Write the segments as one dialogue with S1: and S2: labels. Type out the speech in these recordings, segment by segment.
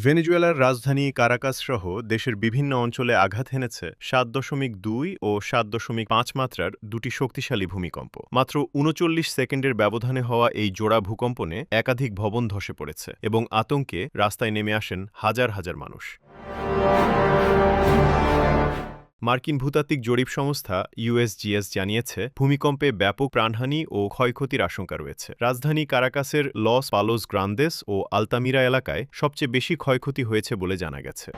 S1: ভেনেজুয়েলার রাজধানী কারাকাস সহ দেশের বিভিন্ন অঞ্চলে আঘাত হেনেছে ৭.২ ও ৭.৫ মাত্রার দুটি শক্তিশালী ভূমিকম্প। মাত্র ৩৯ সেকেন্ডের ব্যবধানে হওয়া এই জোড়া ভূকম্পনে একাধিক ভবন ধসে পড়েছে এবং আতঙ্কে রাস্তায় নেমে আসেন হাজার হাজার মানুষ। মার্কিন ভূতাত্ত্বিক জরিপ সংস্থা USGS জানিয়েছে, ভূমিকম্পে ব্যাপক প্রাণহানি ও ক্ষয়ক্ষতির আশঙ্কা রয়েছে। রাজধানী কারাকাসের লস পালোস গ্রান্দেস ও আলতামিরা এলাকায় সবচেয়ে বেশি ক্ষয়ক্ষতি হয়েছে বলে জানা গেছে।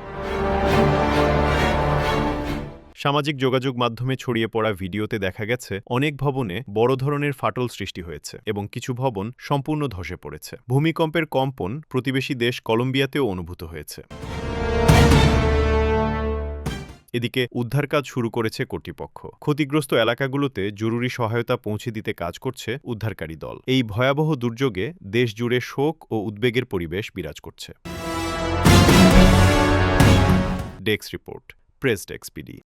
S1: সামাজিক যোগাযোগ মাধ্যমে ছড়িয়ে পড়া ভিডিওতে দেখা গেছে অনেক ভবনে বড় ধরনের ফাটল সৃষ্টি হয়েছে এবং কিছু ভবন সম্পূর্ণ ধসে পড়েছে। ভূমিকম্পের কম্পন প্রতিবেশী দেশ কলম্বিয়াতেও অনুভূত হয়েছে। এদিকে উদ্ধার কাজ শুরু করেছে কর্তৃপক্ষ। ক্ষতিগ্রস্ত এলাকাগুলোতে জরুরি সহায়তা পৌঁছে দিতে কাজ করছে উদ্ধারকারী দল। এই ভয়াবহ দুর্যোগে দেশ জুড়ে শোক ও উদ্বেগের পরিবেশ বিরাজ করছে। Desk report, press desk PD.